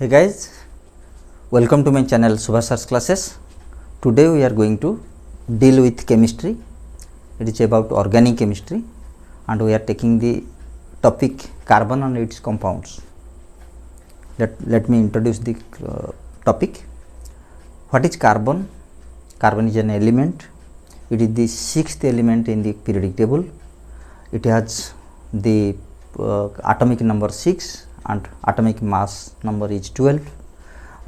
Hey guys, welcome to my channel Subhash Sir's classes. Today we are going to deal with chemistry. It is about organic chemistry and we are taking the topic carbon and its compounds. Let me introduce the topic. What is carbon? Carbon is an element. It is the sixth element in the periodic table. It has the atomic number 6 and atomic mass number is 12,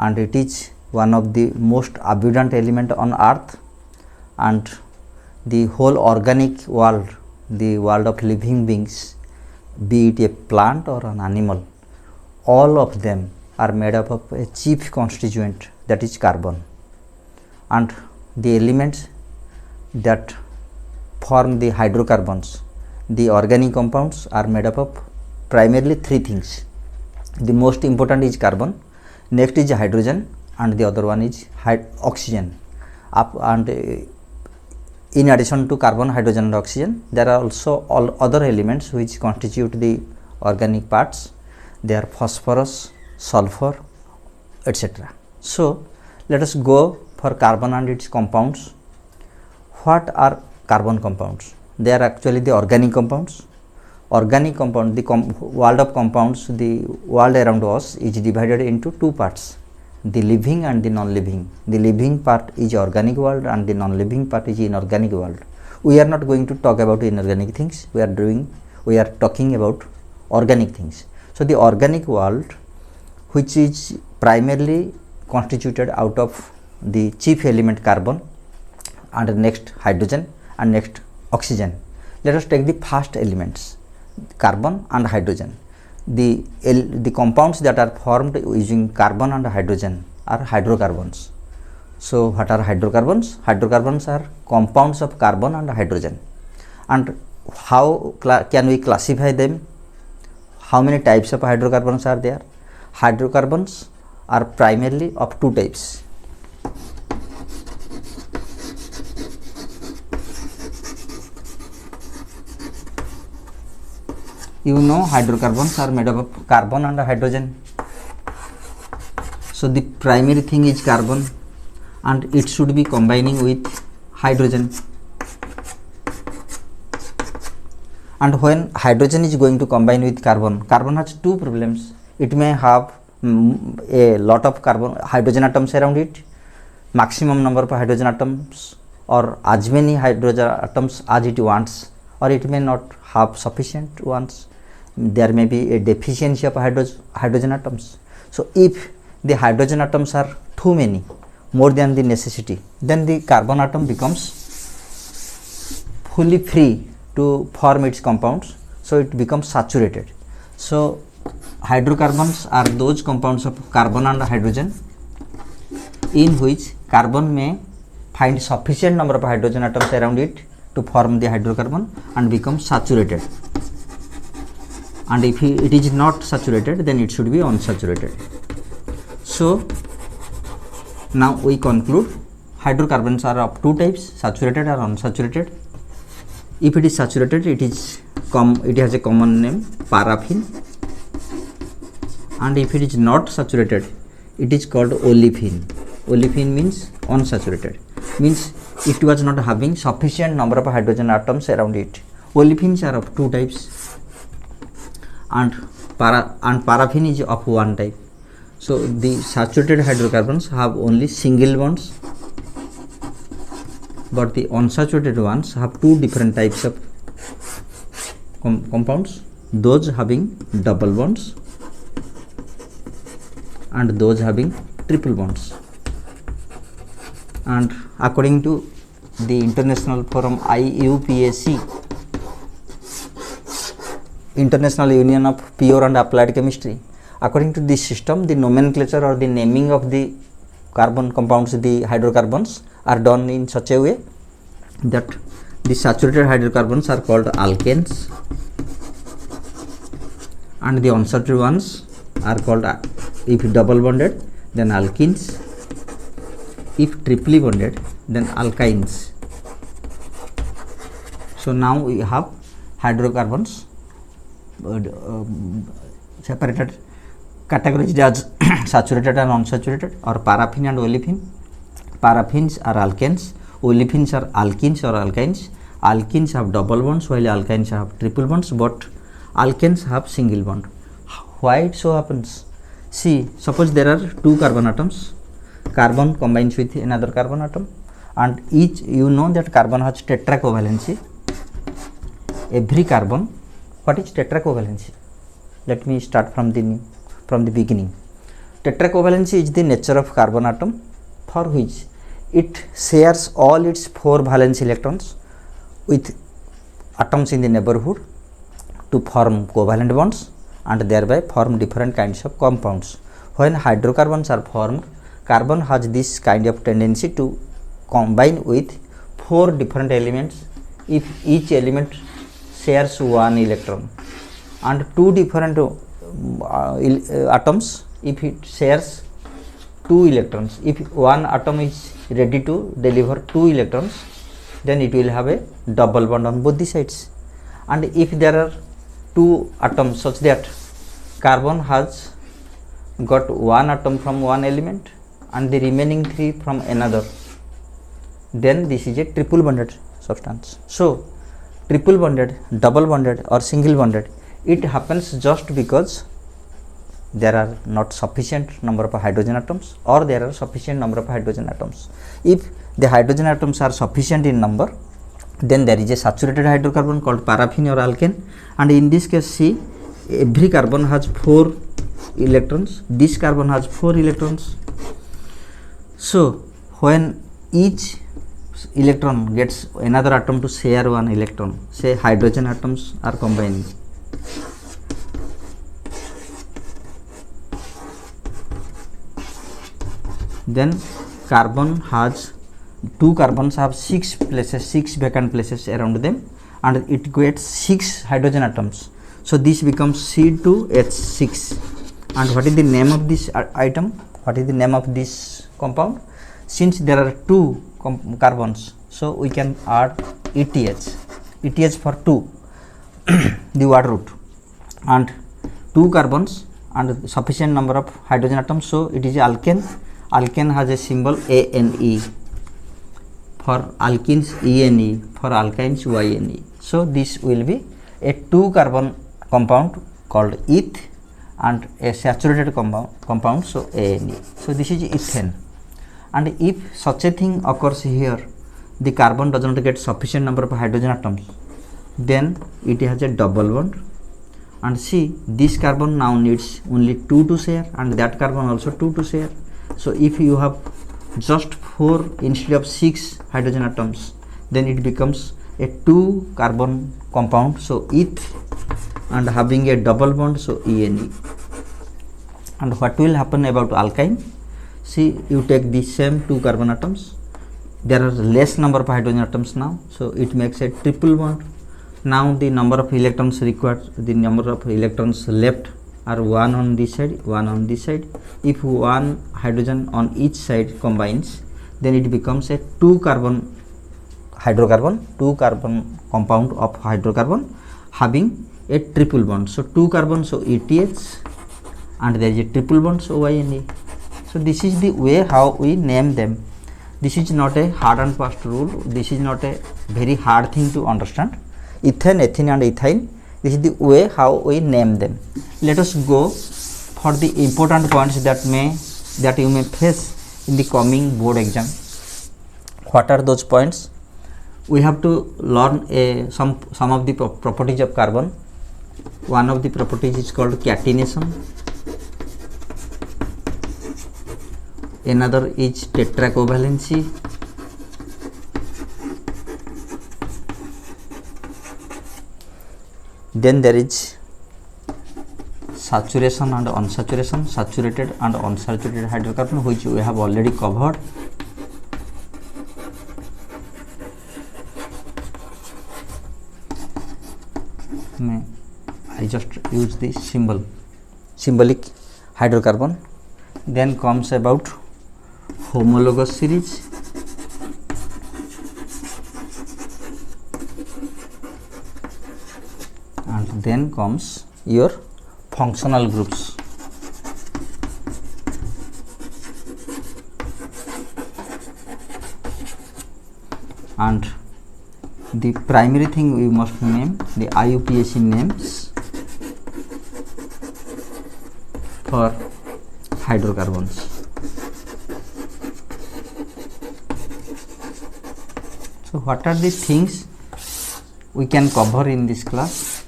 and it is one of the most abundant element on earth, and the whole organic world, the world of living beings, be it a plant or an animal, all of them are made up of a chief constituent, that is carbon. And the elements that form the hydrocarbons, the organic compounds, are made up of primarily three things. The most important is carbon, next is hydrogen, and the other one is oxygen. In addition to carbon, hydrogen and oxygen, there are also all other elements which constitute the organic parts. They are phosphorus, sulfur, etc. So let us go for carbon and its compounds. What are carbon compounds? They are actually the organic compounds. Organic compound, the world of compounds, the world around us is divided into two parts, the living and the non-living. The living part is organic world and the non-living part is inorganic world. We are not going to talk about inorganic things. We are talking about organic things. So the organic world, which is primarily constituted out of the chief element carbon, and next hydrogen, and next oxygen. Let us take the first elements, carbon and hydrogen. The compounds that are formed using carbon and hydrogen are hydrocarbons. So what are hydrocarbons? Hydrocarbons are compounds of carbon and hydrogen. And how can we classify them? How many types of hydrocarbons are there? Hydrocarbons are primarily of two types. You know, hydrocarbons are made up of carbon and hydrogen. So the primary thing is carbon, and it should be combining with hydrogen. And when hydrogen is going to combine with carbon, carbon has two problems. It may have a lot of hydrogen atoms around it, maximum number of hydrogen atoms, or as many hydrogen atoms as it wants, or it may not have sufficient ones. There may be a deficiency of hydrogen atoms. So if the hydrogen atoms are too many, more than the necessity, then the carbon atom becomes fully free to form its compounds, so it becomes saturated. So hydrocarbons are those compounds of carbon and hydrogen in which carbon may find sufficient number of hydrogen atoms around it to form the hydrocarbon and become saturated. And if it is not saturated, then it should be unsaturated. So now we conclude hydrocarbons are of two types, saturated or unsaturated. If it is saturated, it has a common name, paraffin, and if it is not saturated, it is called olefin. Olefin means unsaturated, means it was not having sufficient number of hydrogen atoms around it. Olefins are of two types, and paraffin is of one type. So the saturated hydrocarbons have only single bonds, but the unsaturated ones have two different types of compounds, those having double bonds and those having triple bonds. And according to the International Forum IUPAC, International Union of Pure and Applied Chemistry, according to this system, the nomenclature or the naming of the carbon compounds, the hydrocarbons, are done in such a way that the saturated hydrocarbons are called alkanes, and the unsaturated ones are called, if double bonded, then alkenes, if triply bonded, then alkynes. So now we have hydrocarbons separated categorized as saturated and unsaturated, or paraffin and olefin. Paraffins are alkanes, olefins are alkenes or alkynes. Alkenes have double bonds while alkynes have triple bonds, but alkanes have single bond. Why it so happens? See, suppose there are two carbon atoms, carbon combines with another carbon atom, and each, you know that carbon has tetracovalency. Every carbon, what is tetracovalency? Let me start from the beginning. Tetracovalency is the nature of carbon atom for which it shares all its 4 valence electrons with atoms in the neighborhood to form covalent bonds and thereby form different kinds of compounds. When hydrocarbons are formed, carbon has this kind of tendency to combine with 4 different elements if each element shares 1 electron, and 2 different atoms if it shares 2 electrons. If one atom is ready to deliver 2 electrons, then it will have a double bond on both the sides. And if there are 2 atoms such that carbon has got 1 atom from one element and the remaining 3 from another, then this is a triple bonded substance. So triple bonded, double bonded or single bonded, it happens just because there are not sufficient number of hydrogen atoms or there are sufficient number of hydrogen atoms. If the hydrogen atoms are sufficient in number, then there is a saturated hydrocarbon called paraffin or alkane, and in this case, see, every carbon has 4 electrons, this carbon has 4 electrons. So when each electron gets another atom to share 1 electron, say hydrogen atoms are combining, then carbon has 2 carbons have 6 places, 6 vacant places around them, and it gets 6 hydrogen atoms. So this becomes C2H6. And what is the name of this item? What is the name of this compound? Since there are 2 carbons, so we can add ETH. ETH for 2, the word root, and 2 carbons and sufficient number of hydrogen atoms, so it is alkane. Alkane has a symbol ANE. For alkenes ENE, for alkynes YNE. So this will be a 2 carbon compound called eth and a saturated compound, so ANE. So this is ethane. And if such a thing occurs here, the carbon does not get sufficient number of hydrogen atoms, then it has a double bond. And see, this carbon now needs only 2 to share and that carbon also 2 to share. So if you have just 4 instead of 6 hydrogen atoms, then it becomes a 2 carbon compound, so eth, and having a double bond, so ENE. And what will happen about alkyne? See, you take the same 2 carbon atoms, there are less number of hydrogen atoms now, so it makes a triple bond. Now the number of electrons required, the number of electrons left are 1 on this side, 1 on this side. If 1 hydrogen on each side combines, then it becomes a 2 carbon hydrocarbon, 2 carbon compound of hydrocarbon having a triple bond. So 2 carbon, so ETH, and there is a triple bond, so YNE. So this is the way how we name them. This is not a hard and fast rule. This is not a very hard thing to understand. Ethane, ethene and ethyne, this is the way how we name them. Let us go for the important points that you may face in the coming board exam. What are those points? We have to learn some of the properties of carbon. One of the properties is called catenation. Another is tetracovalency. Then there is saturation and unsaturation, saturated and unsaturated hydrocarbon, which we have already covered. I just use this symbolic hydrocarbon. Then comes about homologous series. And then comes your functional groups. and the primary thing we must name the IUPAC names for hydrocarbons. So what are the things we can cover in this class?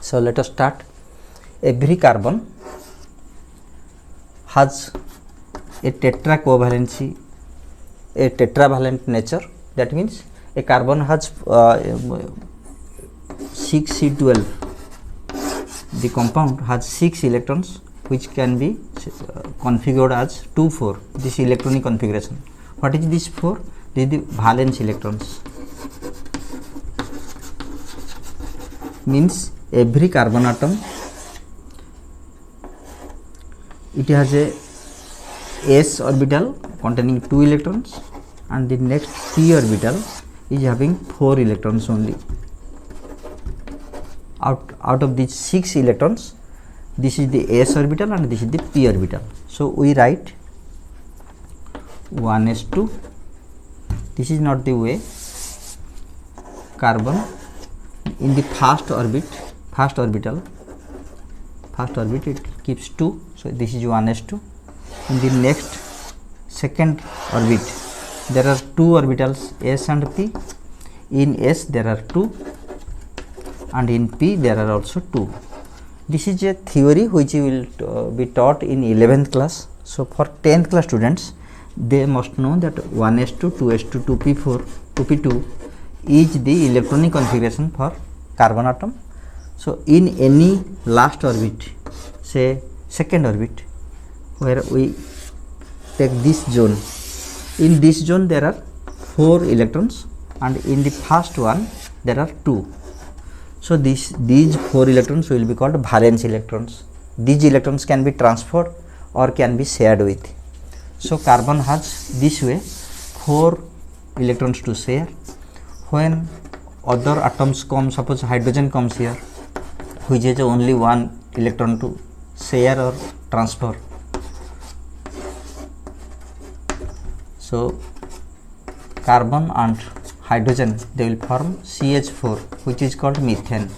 So let us start. Every carbon has a tetravalent nature. That means a carbon has 6C12. The compound has 6 electrons which can be configured as 2,4. This electronic configuration. What is this 4? This is the valence electrons. Means every carbon atom, it has a s orbital containing 2 electrons, and the next p orbital is having 4 electrons only. Out of these 6 electrons, this is the s orbital and this is the p orbital. So we write 1s2. This is not the way. Carbon in the first orbit it keeps 2, so this is 1s2. In the next second orbit there are 2 orbitals, s and p. In s there are 2 and in p there are also 2. This is a theory which will be taught in 11th class. So for 10th class students, they must know that 1s2, 2s2, 2p4, 2p2 is the electronic configuration for carbon atom. So in any last orbit, say second orbit, where we take this zone, in this zone there are 4 electrons and in the first one there are 2. So these 4 electrons will be called valence electrons. These electrons can be transferred or can be shared with. So carbon has this way 4 electrons to share. When other atoms come, suppose hydrogen comes here, which has only 1 electron to share or transfer. So carbon and hydrogen, they will form CH4, which is called methane,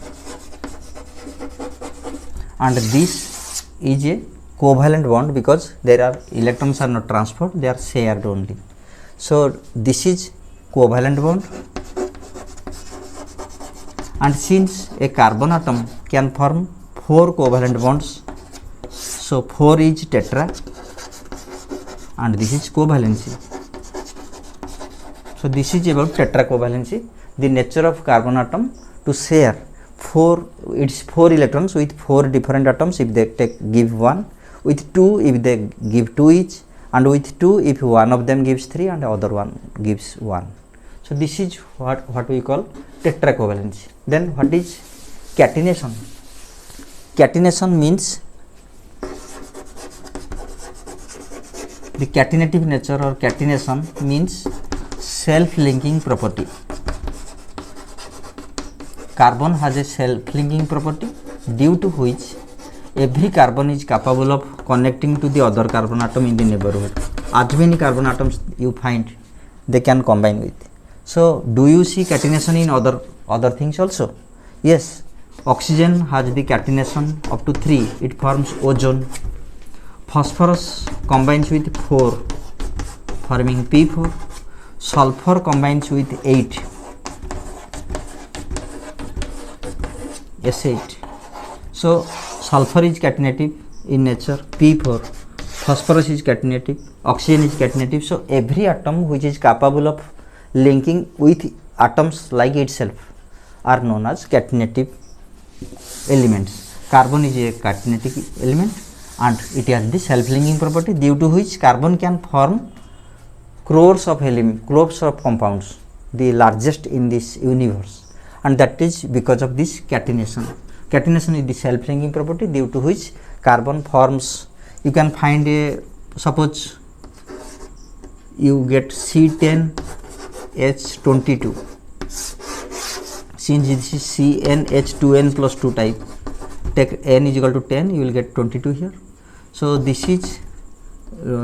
and this is a covalent bond because there are electrons are not transferred, they are shared only. So this is covalent bond, and since a carbon atom can form 4 covalent bonds, so 4 is tetra and this is covalency. So this is about tetracovalency, the nature of carbon atom to share 4 electrons with 4 different atoms if they give 1, with 2 if they give 2 each, and with 2 if one of them gives 3 and the other one gives 1. So this is what we call tetracovalency. Then what is catenation? Catenation means the catenative nature, or catenation means self-linking property. Carbon has a self-linking property due to which every carbon is capable of connecting to the other carbon atom in the neighborhood. As many carbon atoms you find, they can combine with. So do you see catenation in other things also? Yes, oxygen has the catenation up to 3, it forms ozone. Phosphorus combines with 4 forming P4. Sulfur combines with 8, S8. So sulfur is catenative in nature, P4. Phosphorus is catenative, oxygen is catenative. So every atom which is capable of linking with atoms like itself are known as catenative elements. Carbon is a catenatic element and it has the self-linking property due to which carbon can form crores of compounds, the largest in this universe, and that is because of this catenation. Catenation is the self-linking property due to which carbon forms. You can find a, suppose you get C10H22. Since this is CnH2n plus 2 type, take n is equal to 10, you will get 22 here. So this is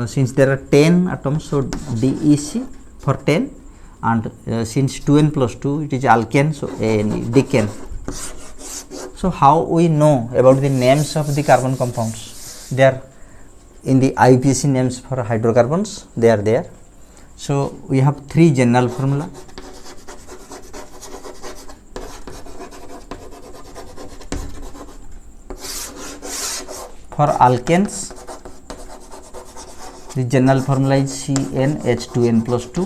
since there are 10 atoms, so DEC for 10, and since 2n plus 2 it is alkane, so ANE, decane. So how we know about the names of the carbon compounds? They are in the IUPAC names for hydrocarbons, they are there. So we have three general formula. For alkanes, the general formula is CnH2n plus 2.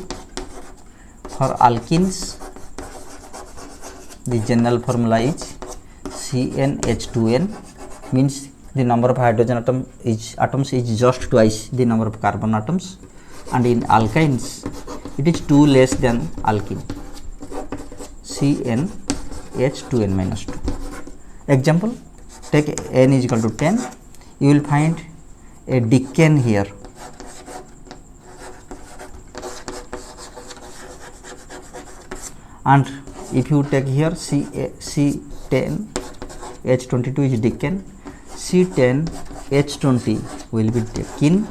For alkenes, the general formula is CnH2n, means the number of hydrogen atoms is just twice the number of carbon atoms, and in alkynes it is 2 less than alkene, CnH2n minus 2. Example, take n is equal to 10, you will find a decane here. And if you take here C10 H22 is decane, C10 H20 will be decene,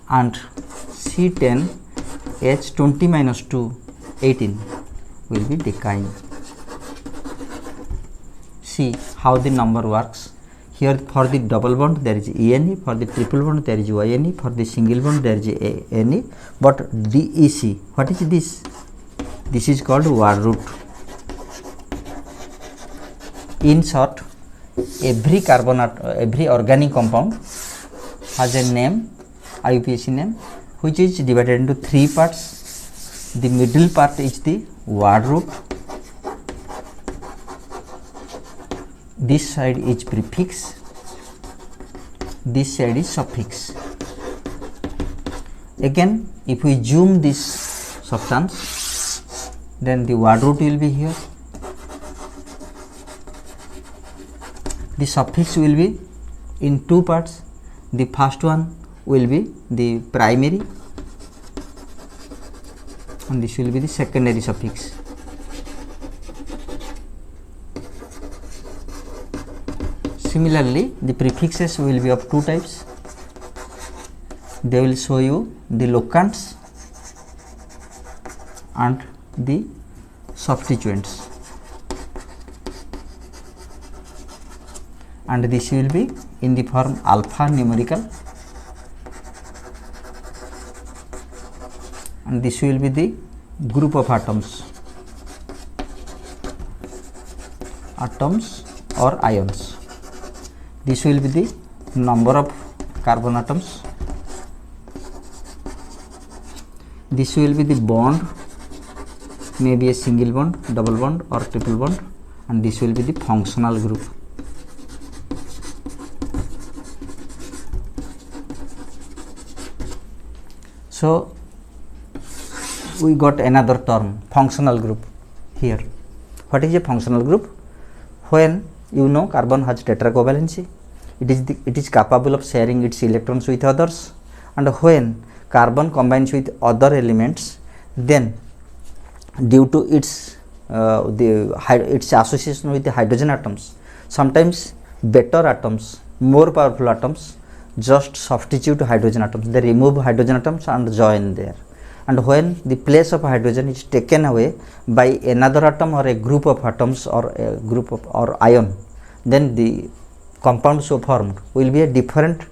and C10 H20 minus 2 18 will be decyne. See how the number works. Here for the double bond there is ENE, for the triple bond there is YNE, for the single bond there is ANE, but DEC, what is this? This is called word root. In short, every organic compound has a name, IUPAC name, which is divided into three parts. The middle part is the word root. This side is prefix, this side is suffix. Again, if we zoom this substance, then the word root will be here, the suffix will be in two parts. The first one will be the primary, and this will be the secondary suffix. Similarly, the prefixes will be of two types. They will show you the locants and the substituents, and this will be in the form alpha numerical, and this will be the group of atoms or ions. This will be the number of carbon atoms. This will be the bond, maybe a single bond, double bond or triple bond, and this will be the functional group. So we got another term, functional group here. What is a functional group? When you know carbon has tetracovalency, it is capable of sharing its electrons with others, and when carbon combines with other elements, then due to its association with the hydrogen atoms, sometimes better atoms, more powerful atoms just substitute hydrogen atoms. They remove hydrogen atoms and join there, and when the place of hydrogen is taken away by another atom or a group of atoms or a group of or ion, then the compound so formed will be a different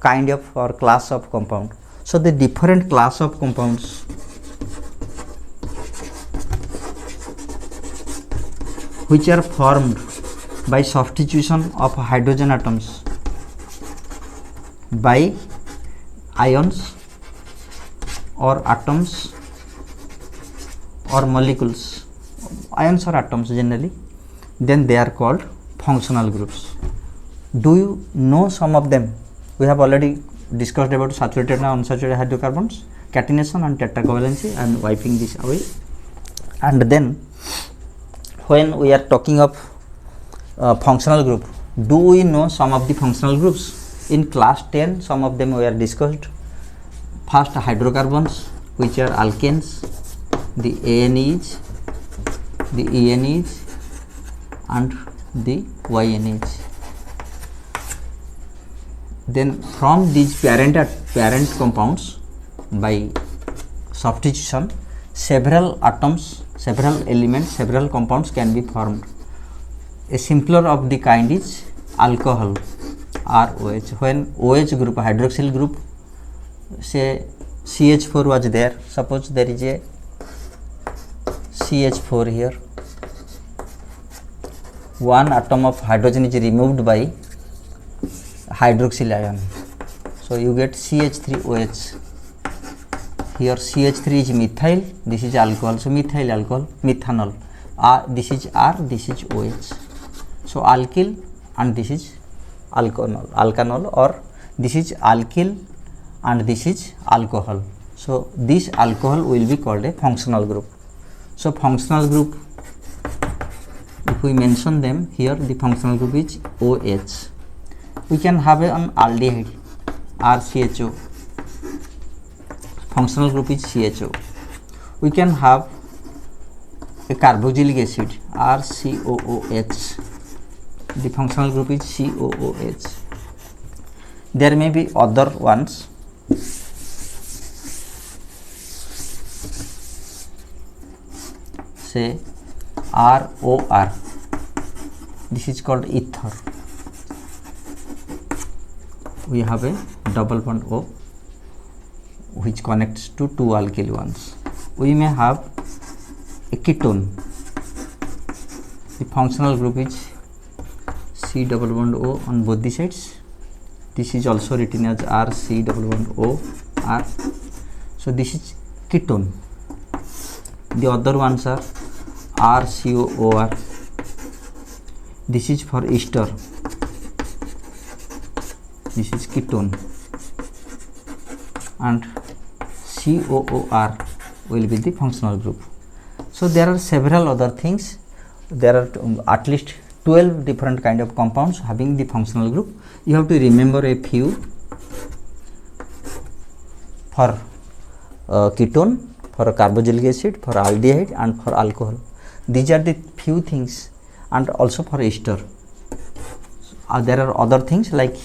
kind of or class of compound. So the different class of compounds which are formed by substitution of hydrogen atoms by ions or atoms or molecules, ions or atoms generally, then they are called functional groups. Do you know some of them? We have already discussed about saturated and unsaturated hydrocarbons, catenation and tetracovalency. I am wiping this away. And then when we are talking of functional group, do we know some of the functional groups? In class 10 some of them were discussed. First, hydrocarbons, which are alkanes, the ANEs, the ENEs and the YNEs. Then from these parent compounds by substitution, several atoms, several elements, several compounds can be formed. A simpler of the kind is alcohol ROH. When OH group, hydroxyl group, say CH4 was there, suppose there is a CH4 here, one atom of hydrogen is removed by hydroxyl ion, so you get CH3OH. Here CH3 is methyl, this is alcohol, so methyl alcohol, methanol. This is R, this is OH. So alkyl and this is alkanol, or this is alkyl and this is alcohol. So this alcohol will be called a functional group. So functional group, if we mention them here, the functional group is OH. We can have an aldehyde RCHO. Functional group is CHO. We can have a carboxylic acid RCOOH. The functional group is COOH. There may be other ones. Say ROR. This is called ether. We have a double bond O which connects to two alkyl ones. We may have a ketone. The functional group is C double bond O on both the sides. This is also written as RC double bond O R. So this is ketone. The other ones are RCOOR. This is for ester. This is ketone. And COOR will be the functional group. So there are several other things. There are at least 12 different kind of compounds having the functional group. You have to remember a few. For ketone, for carboxylic acid, for aldehyde and for alcohol. These are the few things, and also for ester. There are other things like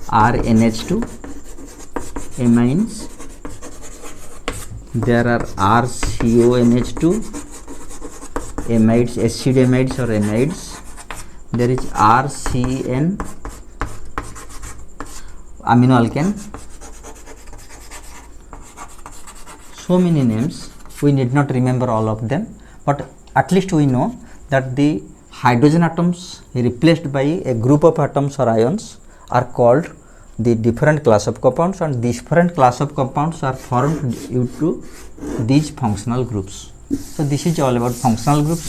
RNH2, amines. There are RCONH2, amides, acid amides or amides. There is RCN, amino alkane. So many names, we need not remember all of them, but at least we know that the hydrogen atoms replaced by a group of atoms or ions are called the different class of compounds, and different class of compounds are formed due to these functional groups. So this is all about functional groups.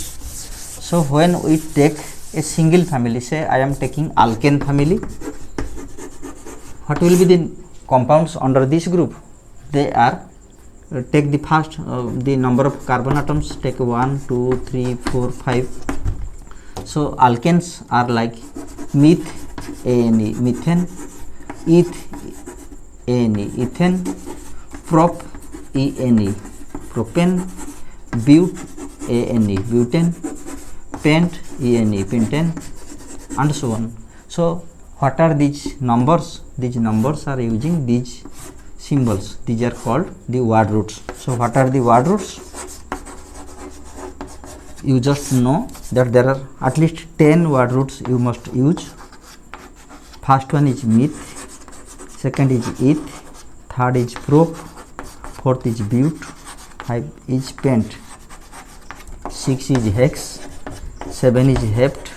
So when we take a single family, say I am taking alkane family, what will be the compounds under this group? They are, take the first the number of carbon atoms, take 1 2 3 4 5. So alkanes are like meth ANE, methane, eth ANE, ethane, prop ENE, propane, but ANE, butane, pent ENE, pentane, and so on. So what are these numbers? These numbers are using these symbols. These are called the word roots. So what are the word roots? You just know that there are at least 10 word roots you must use. First one is meth, second is eth, third is prop, fourth is but, 5 is pent, 6 is hex, 7 is hept,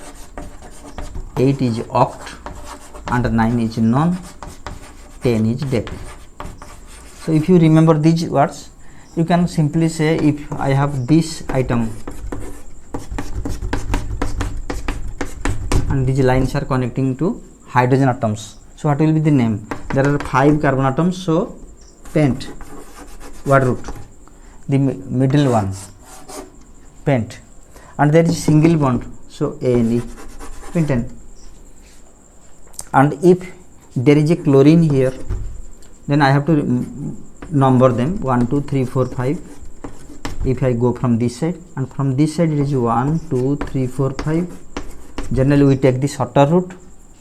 8 is oct, and 9 is non, 10 is dec. So if you remember these words, you can simply say, if I have this item and these lines are connecting to hydrogen atoms, so what will be the name? There are 5 carbon atoms, so pent, word root, the middle one, pent, and there is single bond, so ANE, pentane. And if there is a chlorine here, then I have to number them 1 2 3 4 5. If I go from this side, and from this side it is 1 2 3 4 5. Generally we take the shorter route,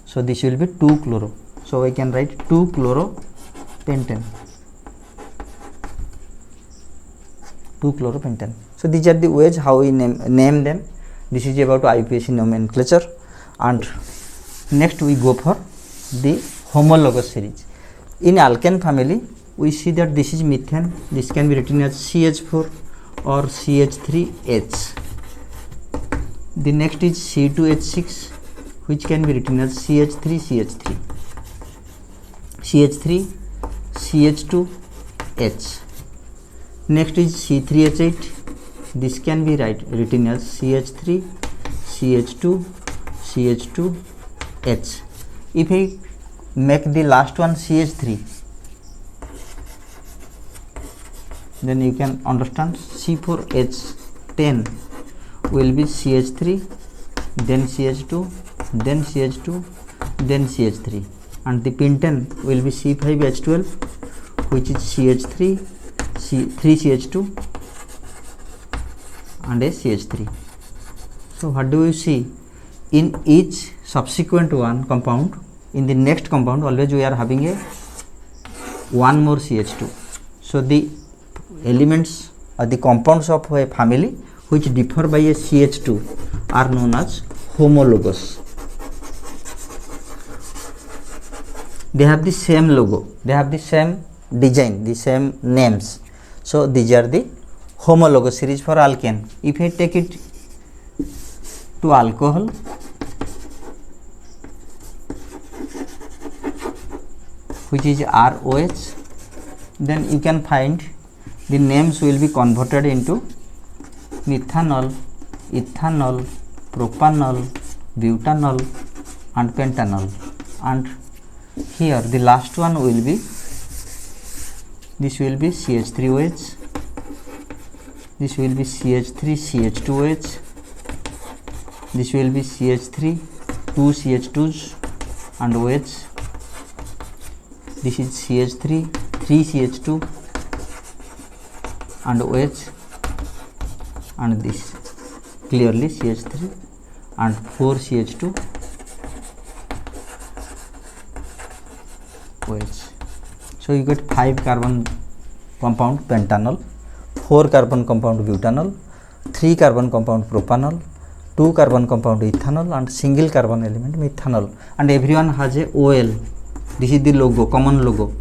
so this will be 2 chloro. So I can write 2 chloro pentane. 2-chloropentane. So these are the ways how we name them. This is about IUPAC nomenclature. And next we go for the homologous series. In alkane family, we see that this is methane. This can be written as CH4 or CH3H. The next is C2H6, which can be written as CH3CH3. CH3, CH2H. Next is C3H8. This can be written as CH3, CH2, CH2H. If I make the last one CH3, then you can understand C4H10 will be CH3, then CH2, then CH2, then CH3, and the pentane will be C5H12, which is CH3, 3CH2 and a CH3. So what do you see? In each subsequent one compound, in the next compound always we are having a one more CH2. So the elements or the compounds of a family which differ by a CH2 are known as homologous. They have the same logo, they have the same design, the same names. So these are the homologous series for alkane. If I take it to alcohol, which is ROH, then you can find the names will be converted into methanol, ethanol, propanol, butanol and pentanol. And here the last one will be, this will be CH3OH, this will be CH3CH2OH, this will be CH3, 2 CH2s and OH, this is CH3, 3 CH2 and OH, and this clearly CH3 and 4 CH2 OH. So you get 5 carbon compound pentanol, 4 carbon compound butanol, 3 carbon compound propanol, 2 carbon compound ethanol and single carbon element methanol, and everyone has a OL. This is the logo, common logo,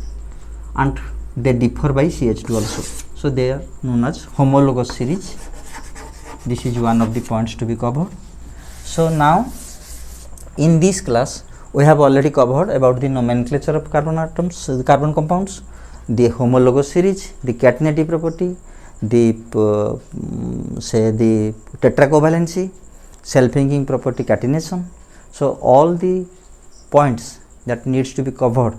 and they differ by CH2 also. So they are known as homologous series. This is one of the points to be covered. So now in this class we have already covered about the nomenclature of carbon atoms, carbon compounds, the homologous series, the catenative property, the say the tetracovalency, self-linking property, catenation. So all the points that needs to be covered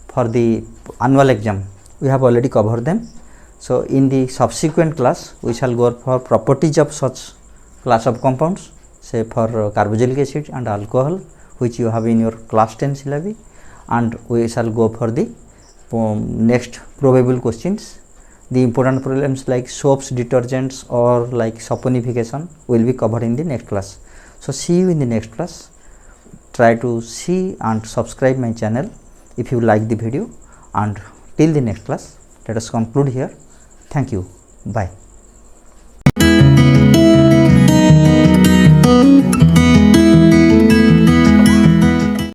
for the annual exam, we have already covered them. So in the subsequent class we shall go for properties of such class of compounds, say for carboxylic acid and alcohol, which you have in your class 10 syllabi, and we shall go for the next probable questions. The important problems like soaps, detergents or like saponification will be covered in the next class. So see you in the next class. Try to see and subscribe my channel if you like the video, and till the next class let us conclude here. Thank you. Bye.